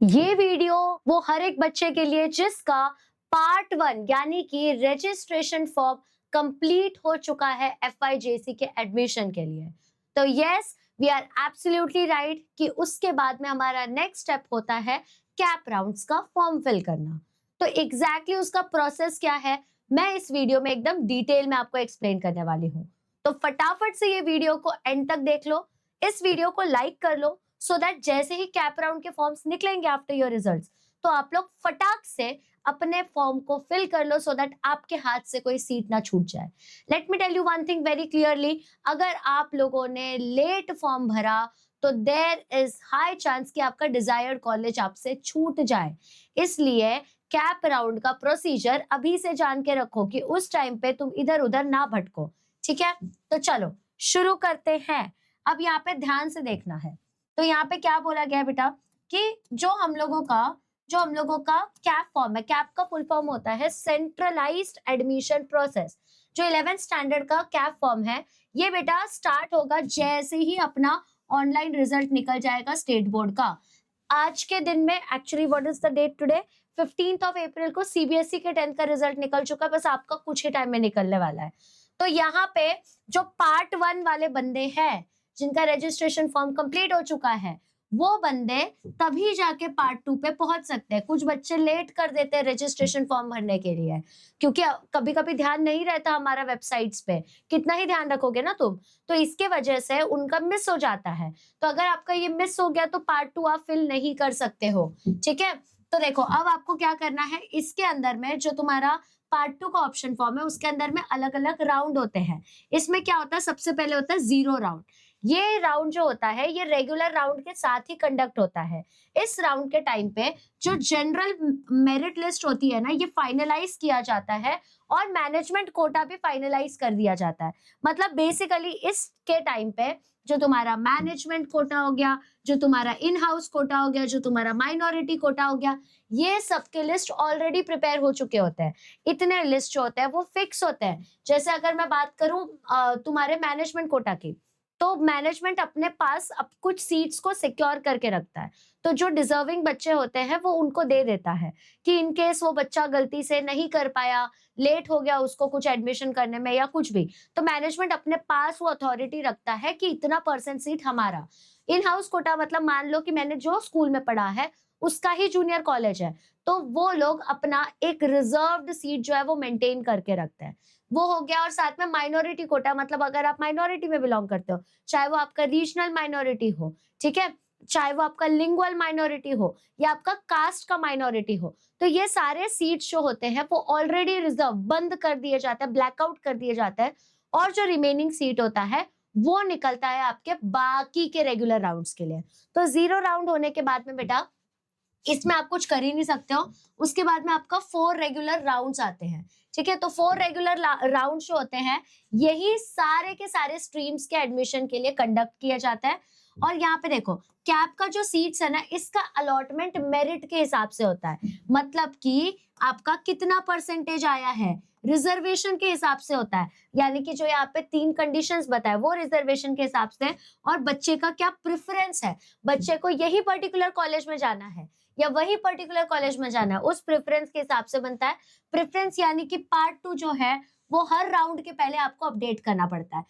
ये वीडियो वो हर एक बच्चे के लिए जिसका पार्ट 1 यानी कि रजिस्ट्रेशन फॉर्म कंप्लीट हो चुका है एफआईजेसी के एडमिशन के लिए। तो yes, we are absolutely right कि उसके बाद में हमारा नेक्स्ट स्टेप होता है कैप राउंड्स का फॉर्म फिल करना। तो एग्जैक्टली उसका प्रोसेस क्या है, मैं इस वीडियो में एकदम डिटेल में आपको एक्सप्लेन करने वाली हूँ। तो फटाफट से ये वीडियो को एंड तक देख लो, इस वीडियो को लाइक कर लो सो दैट जैसे ही कैप राउंड के फॉर्म्स निकलेंगे आफ्टर योर रिजल्ट्स, तो आप लोग फटाक से अपने फॉर्म को फिल कर लो सो दैट आपके हाथ से कोई सीट ना छूट जाए। Let me tell you one thing very clearly, अगर आप लोगों ने लेट फॉर्म भरा तो देयर इज हाई चांस कि आपका डिजायर्ड कॉलेज आपसे छूट जाए। इसलिए कैप राउंड का प्रोसीजर अभी से जान के रखो कि उस टाइम पे तुम इधर उधर ना भटको। ठीक है, तो चलो शुरू करते हैं। अब यहाँ पे ध्यान से देखना है। तो यहाँ पे क्या बोला गया है बेटा कि जो हम लोगों का कैप फॉर्म है, कैप का फुल फॉर्म होता है सेंट्रलाइज्ड एडमिशन प्रोसेस। जो 11th स्टैंडर्ड का कैप फॉर्म है, ये बेटा स्टार्ट होगा जैसे ही अपना ऑनलाइन रिजल्ट निकल जाएगा स्टेट बोर्ड का। आज के दिन में actually what is the date today, 15th of April को सीबीएसई के 10th का रिजल्ट निकल चुका है, बस आपका कुछ ही टाइम में निकलने वाला है। तो यहाँ पे जो पार्ट 1 वाले बंदे हैं जिनका रजिस्ट्रेशन फॉर्म कंप्लीट हो चुका है, वो बंदे तभी जाके पार्ट 2 पे पहुंच सकते हैं। कुछ बच्चे लेट कर देते हैं रजिस्ट्रेशन फॉर्म भरने के लिए, क्योंकि कभी कभी ध्यान नहीं रहता हमारा वेबसाइट्स पे, कितना ही ध्यान रखोगे ना तुम, तो इसके वजह से उनका मिस हो जाता है। तो अगर आपका ये मिस हो गया तो पार्ट 2 आप फिल नहीं कर सकते हो। ठीक है, तो देखो अब आपको क्या करना है, इसके अंदर में जो तुम्हारा पार्ट 2 का ऑप्शन फॉर्म है उसके अंदर में अलग अलग राउंड होते हैं। इसमें क्या होता है, सबसे पहले होता है जीरो राउंड। ये राउंड जो होता है ये रेगुलर राउंड के साथ ही कंडक्ट होता है। इस राउंड के टाइम पे जो जनरल मेरिट लिस्ट होती है ना, ये फाइनलाइज किया जाता है और मैनेजमेंट कोटा भी फाइनलाइज कर दिया जाता है। मतलब बेसिकली इसके टाइम पे जो तुम्हारा मैनेजमेंट कोटा हो गया, जो तुम्हारा इन हाउस कोटा हो गया, जो तुम्हारा माइनॉरिटी कोटा हो गया, ये सबके लिस्ट ऑलरेडी प्रिपेयर हो चुके होते हैं। इतने लिस्ट जो होते हैं वो फिक्स होते हैं। जैसे अगर मैं बात करूं तुम्हारे मैनेजमेंट कोटा की, तो मैनेजमेंट अपने पास अब कुछ सीट्स को सिक्योर करके रखता है। तो जो डिजर्विंग बच्चे होते हैं वो उनको दे देता है कि इन केस वो बच्चा गलती से नहीं कर पाया, लेट हो गया उसको कुछ एडमिशन करने में या कुछ भी, तो मैनेजमेंट अपने पास वो अथॉरिटी रखता है कि इतना परसेंट सीट हमारा। इन हाउस कोटा मतलब मान लो कि मैंने जो स्कूल में पढ़ा है उसका ही जूनियर कॉलेज है, तो वो लोग अपना एक रिजर्व्ड सीट जो है वो मेंटेन करके रखते हैं। वो हो गया। और साथ में माइनॉरिटी कोटा मतलब अगर आप माइनॉरिटी में बिलोंग करते हो, चाहे वो आपका रीजनल माइनॉरिटी हो, ठीक है, चाहे वो आपका लिंगुअल माइनॉरिटी हो या आपका कास्ट का माइनॉरिटी हो, तो ये सारे सीट्स जो होते हैं वो ऑलरेडी रिजर्व बंद कर दिए जाते हैं, ब्लैकआउट कर दिए जाते हैं। और जो रिमेनिंग सीट होता है वो निकलता है आपके बाकी के रेगुलर राउंड्स के लिए। तो जीरो राउंड होने के बाद में बेटा इसमें आप कुछ कर ही नहीं सकते हो। उसके बाद में आपका 4 रेगुलर राउंड्स आते हैं। ठीक है, तो 4 रेगुलर राउंड जो होते हैं यही सारे के सारे स्ट्रीम्स के एडमिशन के लिए कंडक्ट किया जाता है। और यहाँ पे देखो कैप का जो सीट्स है ना, इसका अलॉटमेंट मेरिट के हिसाब से होता है। मतलब कि आपका कितना परसेंटेज आया है रिजर्वेशन के हिसाब से होता है। यानी कि जो यहाँ पे 3 कंडीशंस बताए वो रिजर्वेशन के हिसाब से, और बच्चे का क्या प्रेफरेंस है, बच्चे को यही पर्टिकुलर कॉलेज में जाना है या वही पर्टिकुलर कॉलेज में जाना है, उस प्रेफरेंस के हिसाब से बनता है। प्रेफरेंस यानी कि पार्ट 2 जो है वो हर राउंड के पहले आपको अपडेट करना पड़ता है।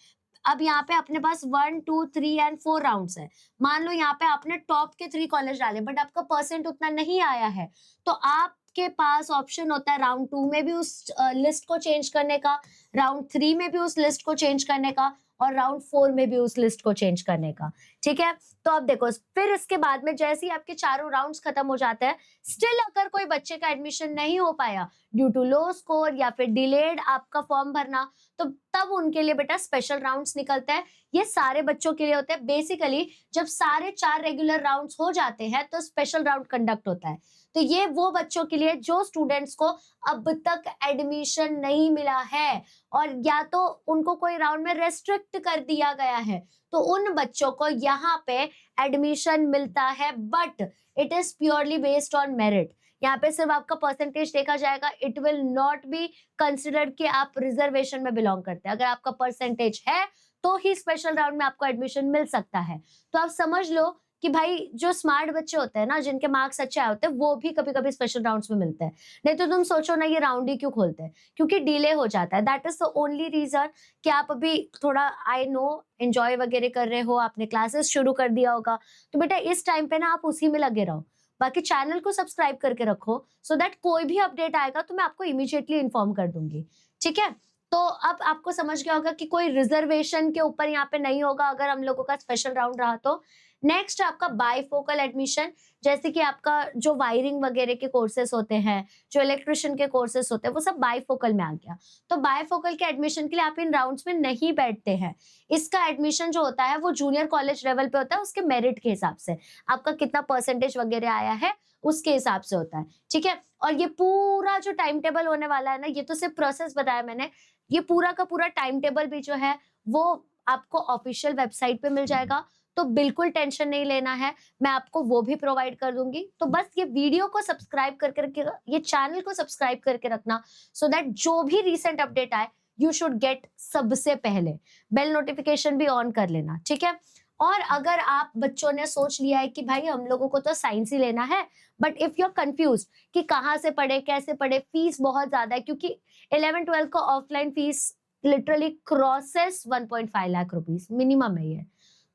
अब यहाँ पे अपने पास 1 2 3 एंड 4 राउंड्स है। मान लो यहाँ पे आपने टॉप के 3 कॉलेज डाले बट आपका परसेंट उतना नहीं आया है, तो आपके पास ऑप्शन होता है राउंड 2 में भी उस लिस्ट को चेंज करने का, राउंड 3 में भी उस लिस्ट को चेंज करने का, और राउंड 4 में भी उस लिस्ट को चेंज करने का। ठीक है, तो अब देखो फिर इसके बाद में जैसे ही आपके चारों राउंड्स खत्म हो जाते हैं, स्टिल अगर कोई बच्चे का एडमिशन नहीं हो पाया ड्यू टू लो स्कोर या फिर डिलेड आपका फॉर्म भरना, तो तब उनके लिए बेटा स्पेशल राउंड्स निकलते हैं। ये सारे बच्चों के लिए होते हैं। बेसिकली जब सारे 4 रेगुलर राउंड्स हो जाते हैं तो स्पेशल राउंड कंडक्ट होता है। तो ये वो बच्चों के लिए जो स्टूडेंट्स को अब तक एडमिशन नहीं मिला है और या तो उनको कोई राउंड में रेस्ट्रिक्ट कर दिया गया है, तो उन बच्चों को यहाँ पे एडमिशन मिलता है, but it is purely based on merit. यहाँ पे सिर्फ आपका परसेंटेज देखा जाएगा। It will not be considered कि आप रिजर्वेशन में बिलोंग करते हैं। अगर आपका परसेंटेज है तो ही स्पेशल राउंड में आपको एडमिशन मिल सकता है। तो आप समझ लो कि भाई जो स्मार्ट बच्चे होते हैं ना, जिनके मार्क्स अच्छे आए होते हैं, वो भी कभी-कभी स्पेशल राउंड्स में मिलते हैं। नहीं तो तुम सोचो ना, ये राउंड ही क्यों खोलते हैं? क्योंकि डिले हो जाता है। That is the only reason कि आप अभी थोड़ा, आई नो, एन्जॉय वगैरह कर रहे हो, आपने क्लासेस शुरू कर दिया होगा, तो बेटा इस टाइम पे ना आप उसी में लगे रहो। बाकी चैनल को सब्सक्राइब करके रखो, सो दैट कोई भी अपडेट आएगा तो मैं आपको इमीडिएटली इन्फॉर्म कर दूँगी। ठीक है? तो अब आपको समझ गया होगा कि कोई रिजर्वेशन के ऊपर यहाँ पे नहीं होगा अगर हम लोगों का स्पेशल राउंड रहा तो। नेक्स्ट आपका बायफोकल एडमिशन, जैसे कि आपका जो वायरिंग वगैरह के कोर्सेस होते हैं, जो इलेक्ट्रिशियन के कोर्सेस होते हैं, वो सब बायफोकल में आ गया। तो बायफोकल के एडमिशन के लिए आप इन राउंड्स में नहीं बैठते हैं। इसका एडमिशन जो होता है वो जूनियर कॉलेज लेवल पे होता है, उसके मेरिट के हिसाब से। आपका कितना परसेंटेज वगैरह आया है, उसके हिसाब से होता है। ठीक है? और ये पूरा जो टाइम टेबल होने वाला है ना, ये तो सिर्फ प्रोसेस बताया मैंने। ये पूरा का पूरा टाइम टेबल भी जो है वो आपको ऑफिशियल वेबसाइट पे मिल जाएगा, तो बिल्कुल टेंशन नहीं लेना है, मैं आपको वो भी प्रोवाइड कर दूंगी। तो बस ये वीडियो को सब्सक्राइब करके रखिएगा, ये चैनल को सब्सक्राइब करके रखना, सो दैट जो भी रिसेंट अपडेट आए यू शुड गेट सबसे पहले। बेल नोटिफिकेशन भी ऑन कर लेना, ठीक है? और अगर आप बच्चों ने सोच लिया है कि भाई हम लोगों को तो साइंस ही लेना है, but if you are confuse कि कहाँ से पढ़े, कैसे पढ़े, फीस बहुत ज्यादा है, क्योंकि 11-12 का offline fees literally crosses 1.5 lakh rupees minimum है ये।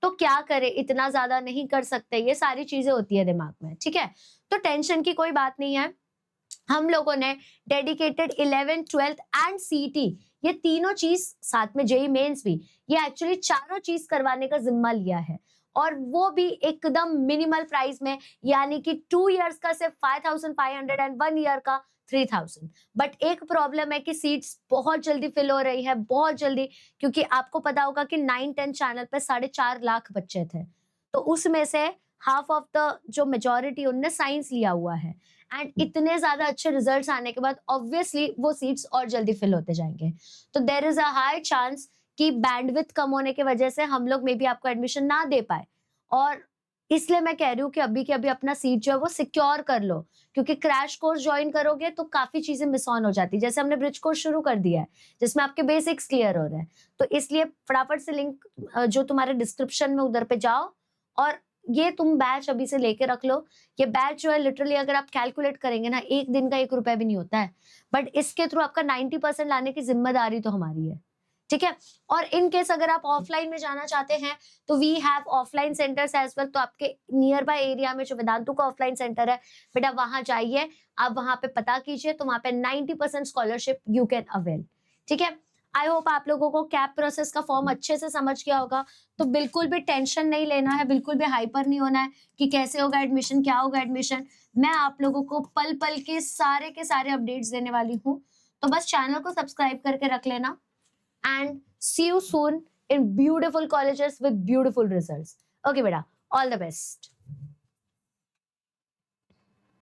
तो क्या करे, इतना ज्यादा नहीं कर सकते, ये सारी चीजें होती है दिमाग में। ठीक है? तो टेंशन की कोई बात नहीं है। हम लोगों ने डेडिकेटेड 11th 12th एंड सीटी, ये तीनों चीज, साथ में जेई मेंस भी, ये एक्चुअली चारों चीज करवाने का जिम्मा लिया है, और वो भी एकदम मिनिमल प्राइस में। यानी कि 2 इयर्स का सिर्फ 5,500 एंड 1 ईयर का 3,000। बट एक प्रॉब्लम है कि सीट्स बहुत जल्दी फिल हो रही है, बहुत जल्दी, क्योंकि आपको पता होगा कि 9-10 चैनल पे 4.5 लाख बच्चे थे, तो उसमें से हाफ ऑफ द जो मेजोरिटी उनने साइंस लिया हुआ है, एंड इतने ज्यादा अच्छे रिजल्ट्स आने के बाद ऑब्वियसली वो सीट्स और जल्दी फिल होते जाएंगे। तो there is a high chance कि बैंडविड्थ कम होने की वजह से हम लोग मे बी आपको एडमिशन ना दे पाए, और इसलिए मैं कह रही हूँ कि अभी के अभी अपना सीट जो है वो सिक्योर कर लो, क्योंकि क्रैश कोर्स ज्वाइन करोगे तो काफी चीजें मिस ऑन हो जाती है। जैसे हमने ब्रिज कोर्स शुरू कर दिया है, जिसमें आपके बेसिक्स क्लियर हो रहे हैं, तो इसलिए फटाफट से लिंक जो तुम्हारे डिस्क्रिप्शन में उधर पे जाओ, और ये तुम बैच अभी से लेके रख लो। ये बैच जो है लिटरली अगर आप कैलकुलेट करेंगे ना, एक दिन का 1 रुपया भी नहीं होता है, बट इसके थ्रू आपका 90% लाने की जिम्मेदारी तो हमारी है। ठीक है? और इन केस अगर आप ऑफलाइन में जाना चाहते हैं, तो we have offline centres as well. तो आपके नियर बाय एरिया में जो वेदांतु का ऑफलाइन सेंटर है, बेटा वहां जाइए, आप वहां पे पता कीजिए, तो वहां पे 90% स्कॉलरशिप यू कैन अवेल। ठीक है? आई होप आप लोगों को कैप प्रोसेस का फॉर्म अच्छे से समझ गया होगा। तो बिल्कुल भी टेंशन नहीं लेना है, बिल्कुल भी हाइपर नहीं होना है कि कैसे होगा एडमिशन, क्या होगा एडमिशन। मैं आप लोगों को पल पल के सारे अपडेट्स देने वाली हूँ। तो बस चैनल को सब्सक्राइब करके रख लेना, and see you soon in beautiful colleges with beautiful results. Okay, beta, all the best.